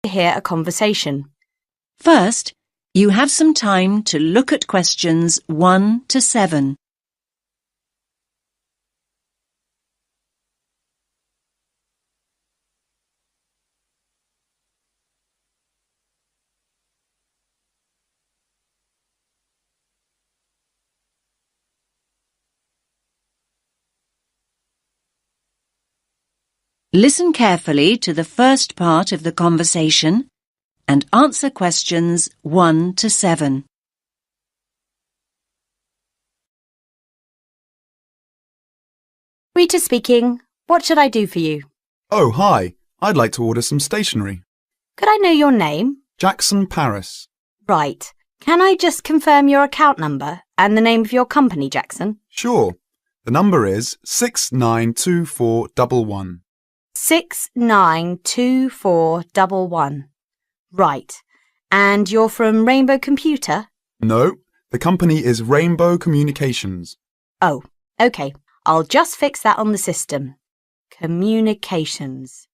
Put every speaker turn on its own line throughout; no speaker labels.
to hear a conversation.
First, you have some time to look at questions 1 to 7. Listen carefully to the first part of the conversation and answer questions 1 to 7.
Rita speaking. What should I do for you?
Oh, hi. I'd like to order some stationery.
Could I know your name?
Jackson Paris.
Right. Can I just confirm your account number and the name of your company, Jackson?
Sure. The number is 692411.
692411. Right. And you're from Rainbow Computer?
No, the company is Rainbow Communications.
Oh, OK. I'll just fix that on the system. Communications.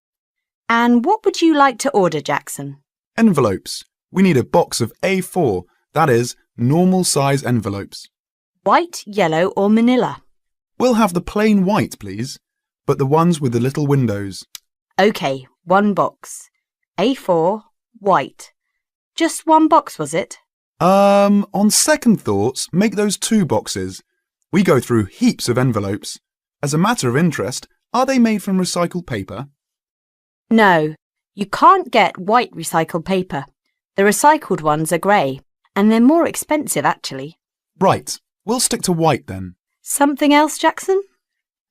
And what would you like to order, Jackson?
Envelopes. We need a box of A4, that is, normal size envelopes.
White, yellow or manila?
We'll have the plain white, please, but the ones with the little windows.
OK, one box. A4, white. Just one box, was it?
On second thoughts, make those 2 boxes. We go through heaps of envelopes. As a matter of interest, are they made from recycled paper?
No, you can't get white recycled paper. The recycled ones are grey, and they're more expensive, actually.
Right, we'll stick to white then.
Something else, Jackson?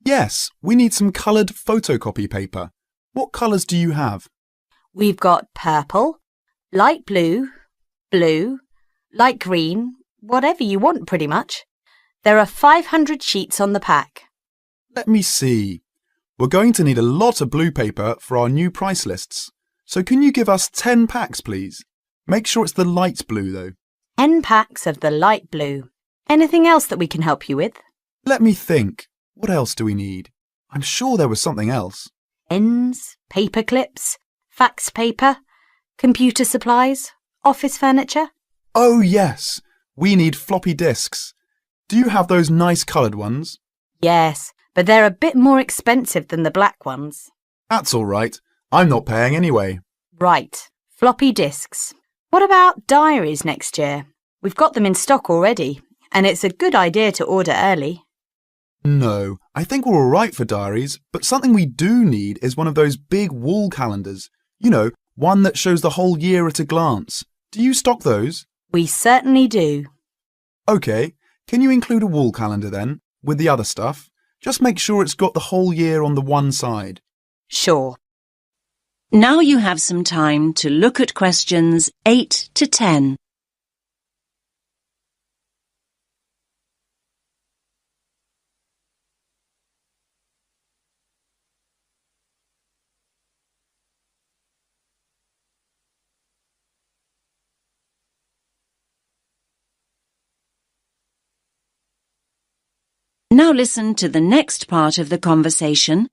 Yes, we need some coloured photocopy paper. What colours do you have?
We've got purple, light blue, blue, light green, whatever you want pretty much. There are 500 sheets on the pack.
Let me see. We're going to need a lot of blue paper for our new price lists. So can you give us 10 packs, please? Make sure it's the light blue, though.
10 packs of the light blue. Anything else that we can help you with?
Let me think. What else do we need? I'm sure there was something else.
Pens, paper clips, fax paper, computer supplies, office furniture.
Oh, yes. We need floppy disks. Do you have those nice coloured ones?
Yes, but they're a bit more expensive than the black ones.
That's all right. I'm not paying anyway.
Right, floppy disks. What about diaries next year? We've got them in stock already, and it's a good idea to order early.
No, I think we're all right for diaries, but something we do need is one of those big wall calendars. You know, one that shows the whole year at a glance. Do you stock those?
We certainly do.
OK, can you include a wall calendar then, with the other stuff? Just make sure it's got the whole year on the one side.
Sure.
Now you have some time to look at questions 8 to 10. Now listen to the next part of the conversation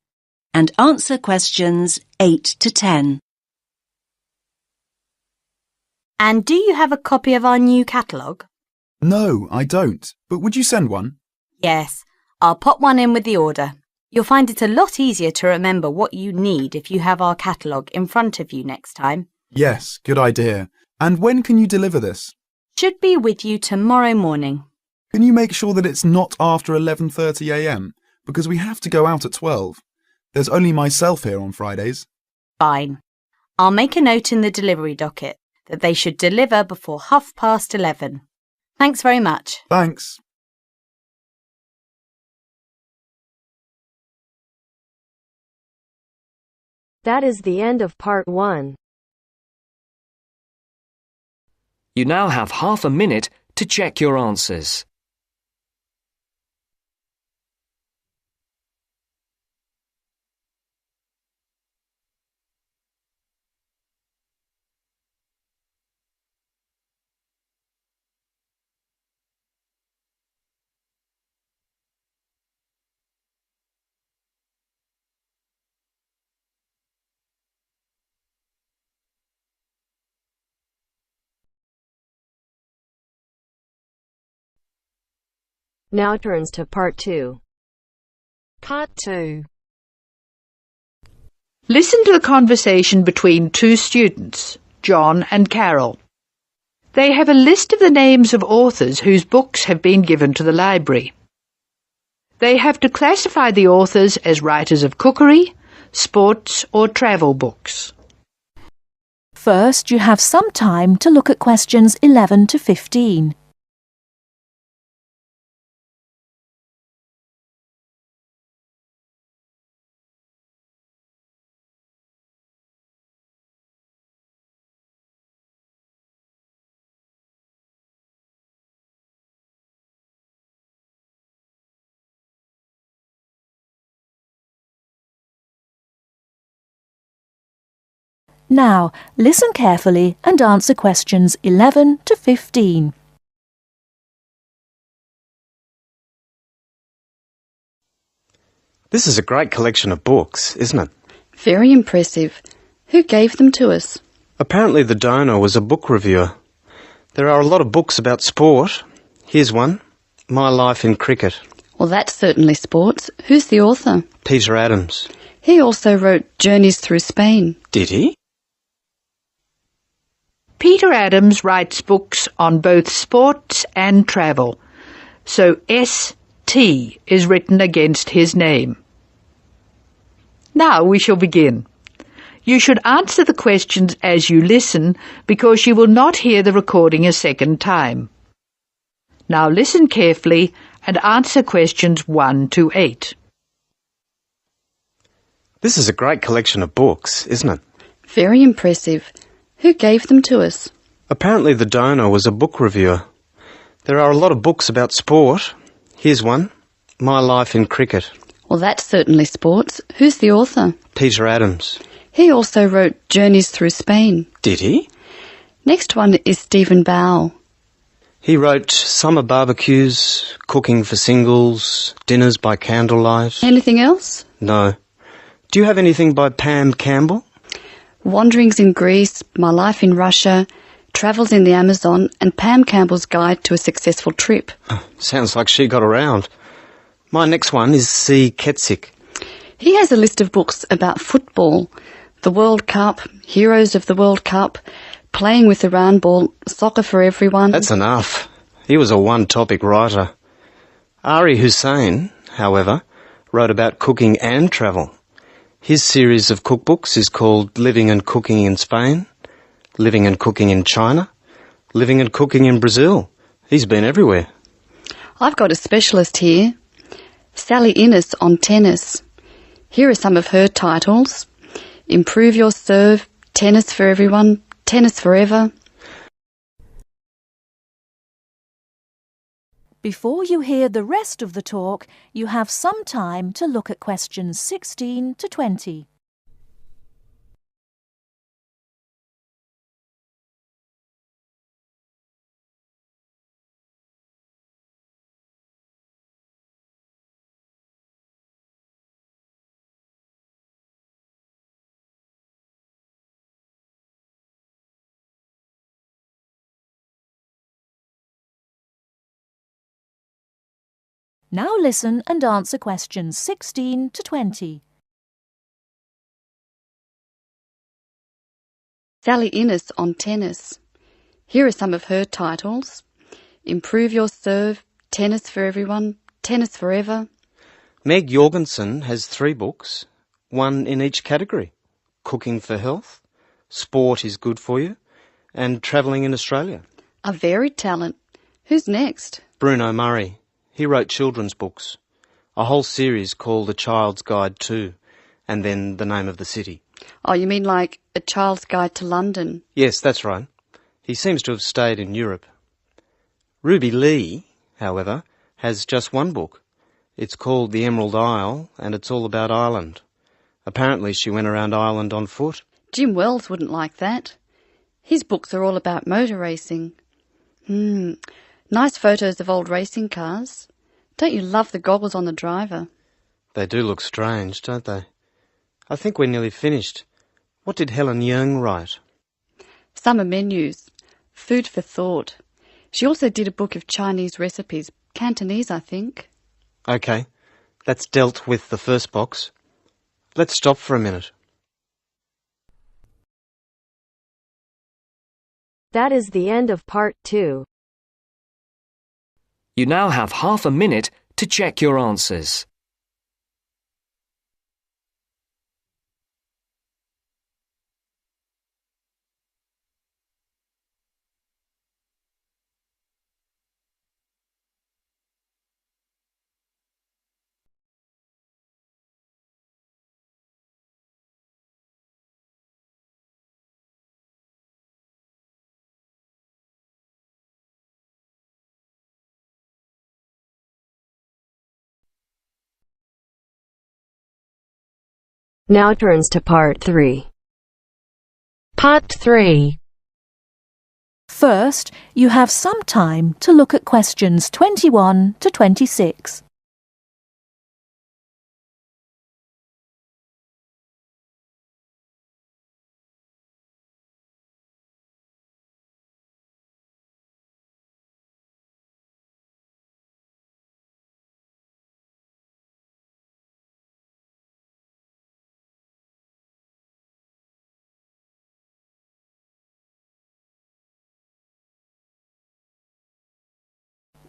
and answer questions 8 to 10.
And do you have a copy of our new catalogue?
No, I don't. But would you send one?
Yes, I'll pop one in with the order. You'll find it a lot easier to remember what you need if you have our catalogue in front of you next time.
Yes, good idea. And when can you deliver this?
Should be with you tomorrow morning.
Can you make sure that it's not after 11:30 a.m? Because we have to go out at 12. There's only myself here on Fridays.
Fine. I'll make a note in the delivery docket that they should deliver before 11:30. Thanks very much.
Thanks.
That is the end of part 1.
You now have half a minute to check your answers.
Now turns to part 2.
Part 2.
Listen to the conversation between two students, John and Carol. They have a list of the names of authors whose books have been given to the library. They have to classify the authors as writers of cookery, sports or travel books.
First, you have some time to look at questions 11 to 15. Now, listen carefully and answer questions 11 to 15.
This is a great collection of books, isn't it?
Very impressive. Who gave them to us?
Apparently the donor was a book reviewer. There are a lot of books about sport. Here's one, My Life in Cricket.
Well, that's certainly sports. Who's the author?
Peter Adams.
He also wrote Journeys Through Spain.
Did he?
Peter Adams writes books on both sports and travel, so S.T. is written against his name. Now we shall begin. You should answer the questions as you listen because you will not hear the recording a second time. Now listen carefully and answer questions 1 to 8.
This is a great collection of books, isn't it?
Very impressive. Who gave them to us?
Apparently the donor was a book reviewer. There are a lot of books about sport. Here's one, My Life in Cricket.
Well, that's certainly sports. Who's the author?
Peter Adams.
He also wrote Journeys Through Spain.
Did he?
Next one is Stephen Bow.
He wrote Summer Barbecues, Cooking for Singles, Dinners by Candlelight.
Anything else?
No. Do you have anything by Pam Campbell?
Wanderings in Greece, My Life in Russia, Travels in the Amazon, and Pam Campbell's Guide to a Successful Trip.
Sounds like she got around. My next one is C. Ketzik.
He has a list of books about football, the World Cup, Heroes of the World Cup, Playing with the Round Ball, Soccer for Everyone.
That's enough. He was a one-topic writer. Ari Hussein, however, wrote about cooking and travel. His series of cookbooks is called Living and Cooking in Spain, Living and Cooking in China, Living and Cooking in Brazil. He's been everywhere.
I've got a specialist here, Sally Innes on tennis. Here are some of her titles. Improve Your Serve, Tennis for Everyone, Tennis Forever.
Before you hear the rest of the talk, you have some time to look at questions 16 to 20. Now listen and answer questions 16 to 20.
Sally Innes on tennis. Here are some of her titles. Improve Your Serve, Tennis for Everyone, Tennis Forever.
Meg Jorgensen has 3 books, one in each category. Cooking for Health, Sport is Good for You, and Travelling in Australia.
A varied talent. Who's next?
Bruno Murray. He wrote children's books, a whole series called A Child's Guide to, and then The Name of the City.
Oh, you mean like A Child's Guide to London?
Yes, that's right. He seems to have stayed in Europe. Ruby Lee, however, has just one book. It's called The Emerald Isle, and it's all about Ireland. Apparently she went around Ireland on foot.
Jim Wells wouldn't like that. His books are all about motor racing. Nice photos of old racing cars. Don't you love the goggles on the driver?
They do look strange, don't they? I think we're nearly finished. What did Helen Young write?
Summer menus. Food for thought. She also did a book of Chinese recipes, Cantonese, I think.
OK, that's dealt with the first box. Let's stop for a minute.
That is the end of part 2.
You now have half a minute to check your answers.
Now turns to part 3.
Part 3.
First, you have some time to look at questions 21 to 26.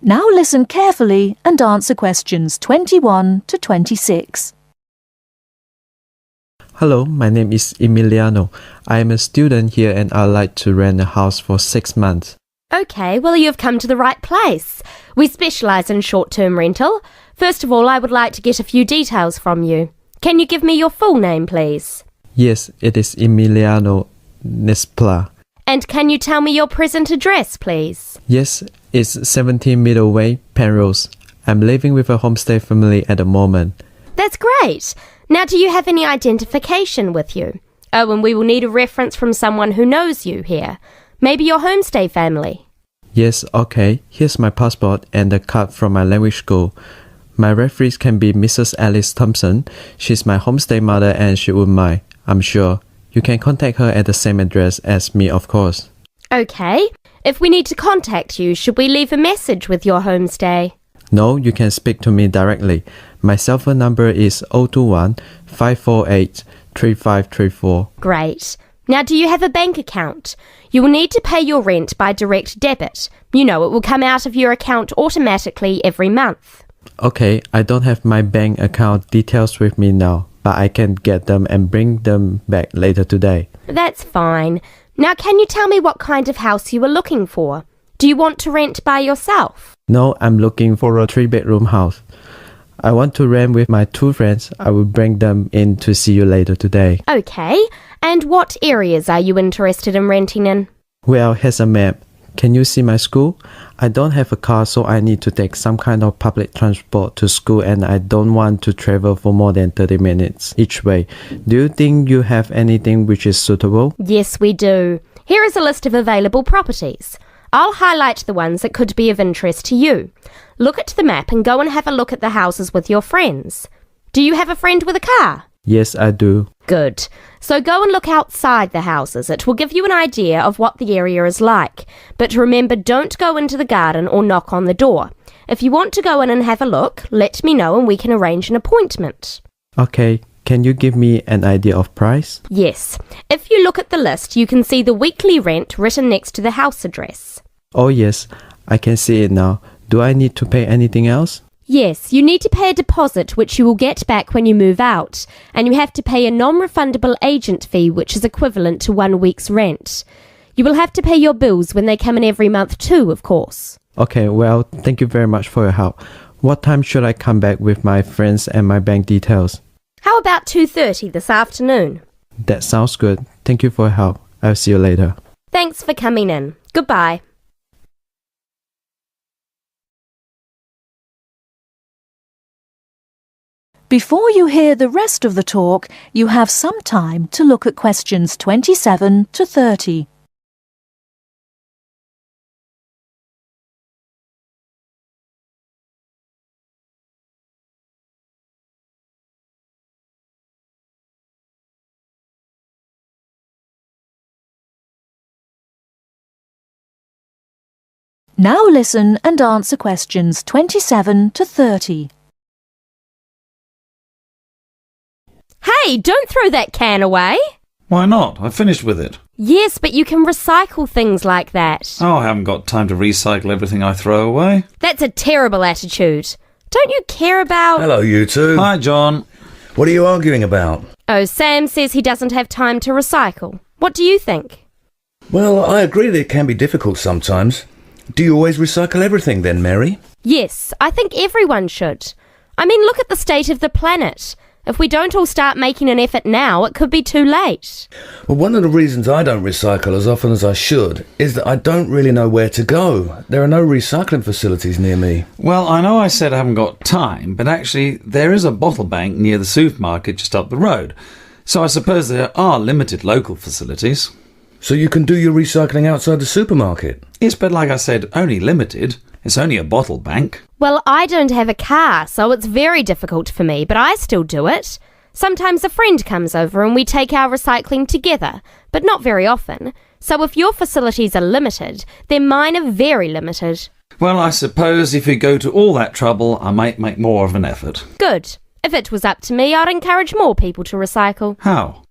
Now listen carefully and answer questions 21 to 26.
Hello, my name is Emiliano. I am a student here and I'd like to rent a house for 6 months.
OK, well you've come to the right place. We specialise in short-term rental. First of all, I would like to get a few details from you. Can you give me your full name, please?
Yes, it is Emiliano Nespla.
And can you tell me your present address, please?
Yes, it's 17 Middleway, Penrose. I'm living with a homestay family at the moment.
That's great. Now, do you have any identification with you? Oh, and we will need a reference from someone who knows you here. Maybe your homestay family.
Yes, okay. Here's my passport and the card from my language school. My referees can be Mrs. Alice Thompson. She's my homestay mother and she wouldn't mind, I'm sure. You can contact her at the same address as me, of course.
OK. If we need to contact you, should we leave a message with your homestay?
No, you can speak to me directly. My cell phone number is 021 548 3534.
Great. Now, do you have a bank account? You will need to pay your rent by direct debit. You know, it will come out of your account automatically every month.
Okay, I don't have my bank account details with me now, but I can get them and bring them back later today.
That's fine. Now, can you tell me what kind of house you are looking for? Do you want to rent by yourself?
No, I'm looking for a 3-bedroom house. I want to rent with my 2 friends. I will bring them in to see you later today.
OK. And what areas are you interested in renting in?
Well, here's a map. Can you see my school? I don't have a car, so I need to take some kind of public transport to school and I don't want to travel for more than 30 minutes each way. Do you think you have anything which is suitable?
Yes, we do. Here is a list of available properties. I'll highlight the ones that could be of interest to you. Look at the map and go and have a look at the houses with your friends. Do you have a friend with a car?
Yes, I do.
Good. So go and look outside the houses. It will give you an idea of what the area is like. But remember, don't go into the garden or knock on the door. If you want to go in and have a look, let me know and we can arrange an appointment.
Okay, can you give me an idea of price?
Yes. If you look at the list, you can see the weekly rent written next to the house address.
Oh yes, I can see it now. Do I need to pay anything else?
Yes, you need to pay a deposit which you will get back when you move out, and you have to pay a non-refundable agent fee which is equivalent to 1 week's rent. You will have to pay your bills when they come in every month too, of course.
Okay, well, thank you very much for your help. What time should I come back with my friends and my bank details?
How about 2:30 this afternoon?
That sounds good. Thank you for your help. I'll see you later.
Thanks for coming in. Goodbye.
Before you hear the rest of the talk, you have some time to look at questions 27 to 30. Now listen and answer questions 27 to 30.
Hey, don't throw that can away.
Why not? I finished with it.
Yes, but you can recycle things like that.
Oh, I haven't got time to recycle everything I throw away.
That's a terrible attitude. Don't you care about...
Hello, you two.
Hi, John.
What are you arguing about?
Oh, Sam says he doesn't have time to recycle. What do you think?
Well, I agree that it can be difficult sometimes. Do you always recycle everything then, Mary?
Yes, I think everyone should. I mean, look at the state of the planet. If we don't all start making an effort now, it could be too late.
Well, one of the reasons I don't recycle as often as I should is that I don't really know where to go. There are no recycling facilities near me.
Well, I know I said I haven't got time, but actually there is a bottle bank near the supermarket just up the road. So I suppose there are limited local facilities.
So you can do your recycling outside the supermarket?
Yes, but like I said, only limited. It's only a bottle bank.
Well, I don't have a car, so it's very difficult for me, but I still do it. Sometimes a friend comes over and we take our recycling together, but not very often. So if your facilities are limited, then mine are very limited.
Well, I suppose if you go to all that trouble, I might make more of an effort.
Good. If it was up to me, I'd encourage more people to recycle.
How?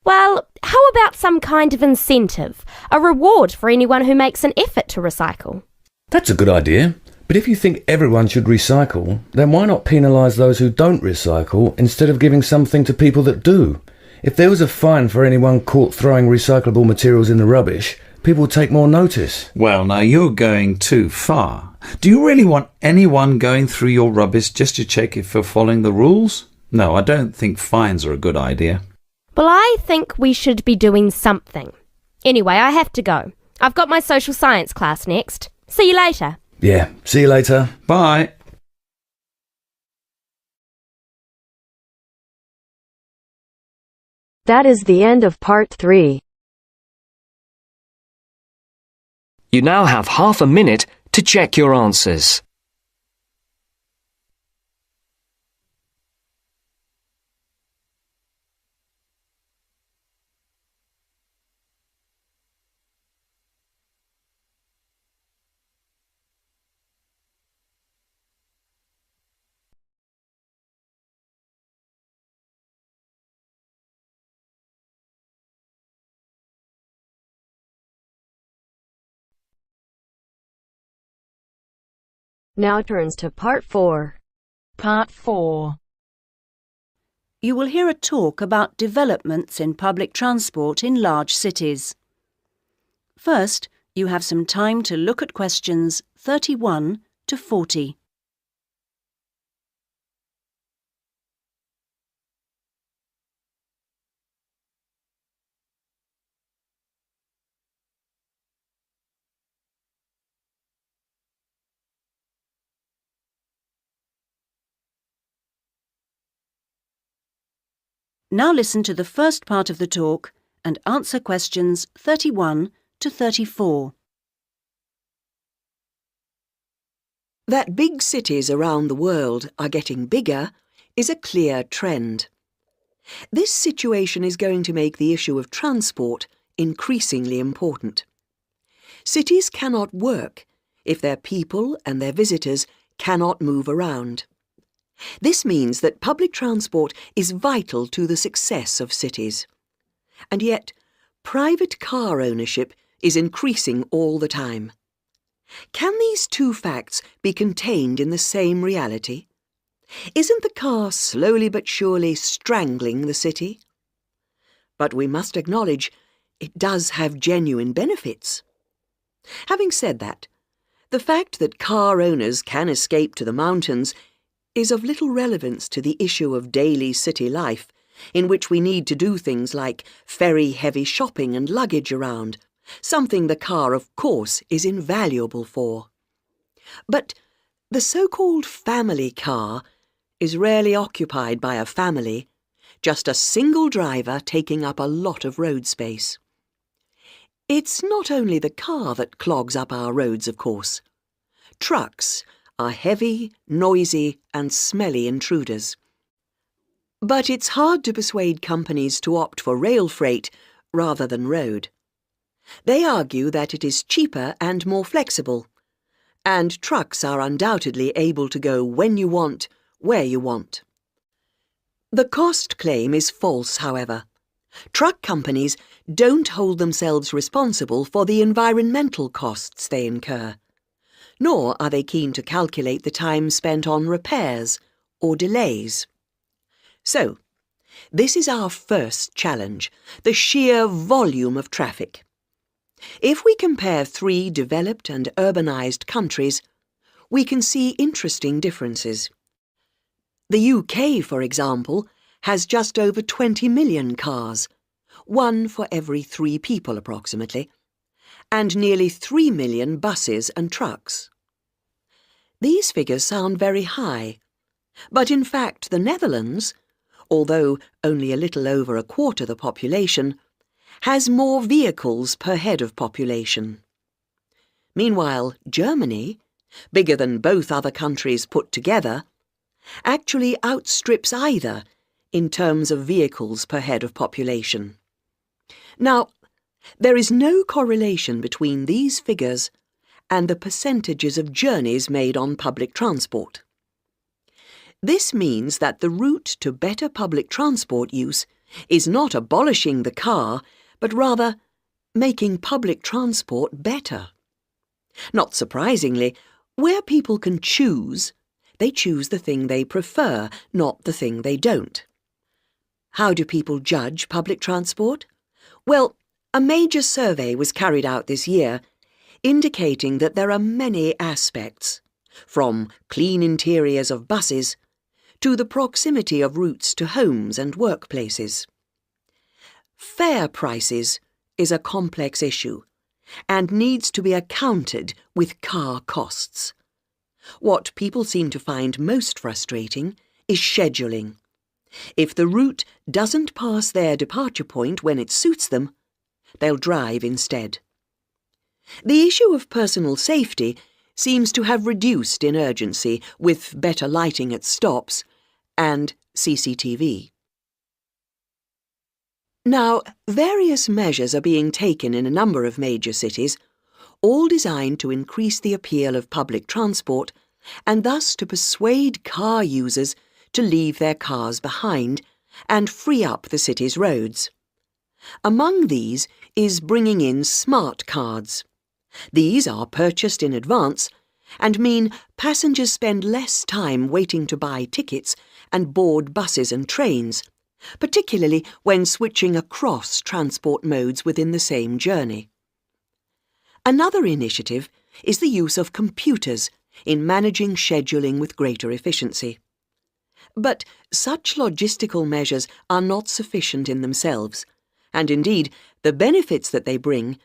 Well, how about some kind of incentive? A reward for anyone who makes an effort to recycle?
That's a good idea. But if you think everyone should recycle, then why not penalise those who don't recycle instead of giving something to people that do? If there was a fine for anyone caught throwing recyclable materials in the rubbish, people would take more notice.
Well, now you're going too far. Do you really want anyone going through your rubbish just to check if you're following the rules? No, I don't think fines are a good idea.
Well, I think we should be doing something. Anyway, I have to go. I've got my social science class next. See you later.
Yeah, see you later.
Bye.
That is the end of part 3.
You now have half a minute to check your answers.
Now turns to part 4.
Part 4.
You will hear a talk about developments in public transport in large cities. First, you have some time to look at questions 31 to 40. Now listen to the first part of the talk and answer questions 31 to 34.
That big cities around the world are getting bigger is a clear trend. This situation is going to make the issue of transport increasingly important. Cities cannot work if their people and their visitors cannot move around. This means that public transport is vital to the success of cities. And yet, private car ownership is increasing all the time. Can these two facts be contained in the same reality? Isn't the car slowly but surely strangling the city? But we must acknowledge it does have genuine benefits. Having said that, the fact that car owners can escape to the mountains is of little relevance to the issue of daily city life, in which we need to do things like ferry heavy shopping and luggage around, something the car, of course, is invaluable for. But the so-called family car is rarely occupied by a family, just a single driver taking up a lot of road space. It's not only the car that clogs up our roads, of course. Trucks are heavy, noisy and smelly intruders. But it's hard to persuade companies to opt for rail freight rather than road. They argue that it is cheaper and more flexible, and trucks are undoubtedly able to go when you want, where you want. The cost claim is false, however. Truck companies don't hold themselves responsible for the environmental costs they incur, nor are they keen to calculate the time spent on repairs or delays. So, this is our first challenge, the sheer volume of traffic. If we compare 3 developed and urbanised countries, we can see interesting differences. The UK, for example, has just over 20 million cars, 1 for every 3 people approximately, and nearly 3 million buses and trucks. These figures sound very high, but in fact the Netherlands, although only a little over a quarter the population, has more vehicles per head of population. Meanwhile, Germany, bigger than both other countries put together, actually outstrips either in terms of vehicles per head of population. Now, there is no correlation between these figures and the percentages of journeys made on public transport. This means that the route to better public transport use is not abolishing the car, but rather making public transport better. Not surprisingly, where people can choose, they choose the thing they prefer, not the thing they don't. How do people judge public transport? Well, a major survey was carried out this year, indicating that there are many aspects, from clean interiors of buses to the proximity of routes to homes and workplaces. Fare prices is a complex issue and needs to be accounted with car costs. What people seem to find most frustrating is scheduling. If the route doesn't pass their departure point when it suits them, they'll drive instead. The issue of personal safety seems to have reduced in urgency with better lighting at stops and CCTV. Now, various measures are being taken in a number of major cities, all designed to increase the appeal of public transport and thus to persuade car users to leave their cars behind and free up the city's roads. Among these is bringing in smart cards. These are purchased in advance and mean passengers spend less time waiting to buy tickets and board buses and trains, particularly when switching across transport modes within the same journey. Another initiative is the use of computers in managing scheduling with greater efficiency. But such logistical measures are not sufficient in themselves, and indeed the benefits that they bring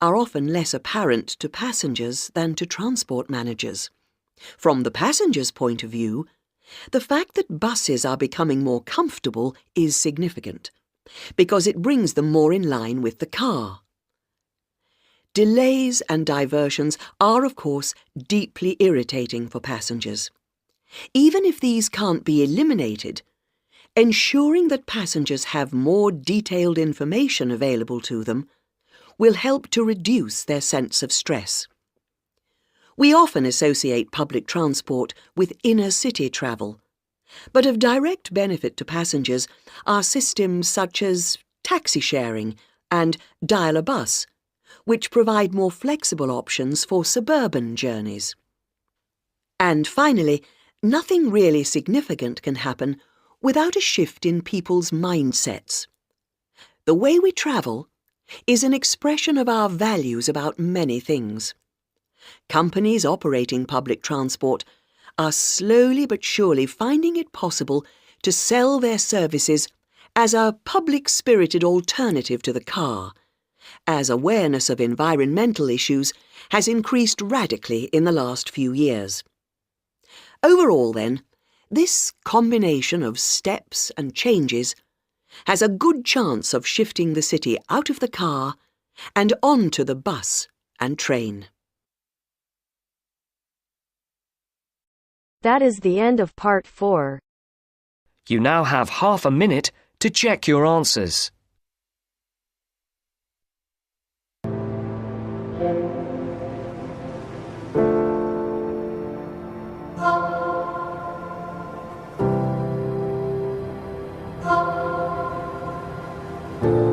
are often less apparent to passengers than to transport managers. From the passenger's point of view, the fact that buses are becoming more comfortable is significant, because it brings them more in line with the car. Delays and diversions are, of course, deeply irritating for passengers. Even if these can't be eliminated, ensuring that passengers have more detailed information available to them will help to reduce their sense of stress. We often associate public transport with inner-city travel, but of direct benefit to passengers are systems such as taxi sharing and dial-a-bus, which provide more flexible options for suburban journeys. And finally, nothing really significant can happen without a shift in people's mindsets. The way we travel is an expression of our values about many things. Companies operating public transport are slowly but surely finding it possible to sell their services as a public-spirited alternative to the car, as awareness of environmental issues has increased radically in the last few years. Overall, then, this combination of steps and changes has a good chance of shifting the city out of the car and onto the bus and train.
That is the end of part 4.
You now have half a minute to check your answers.
you.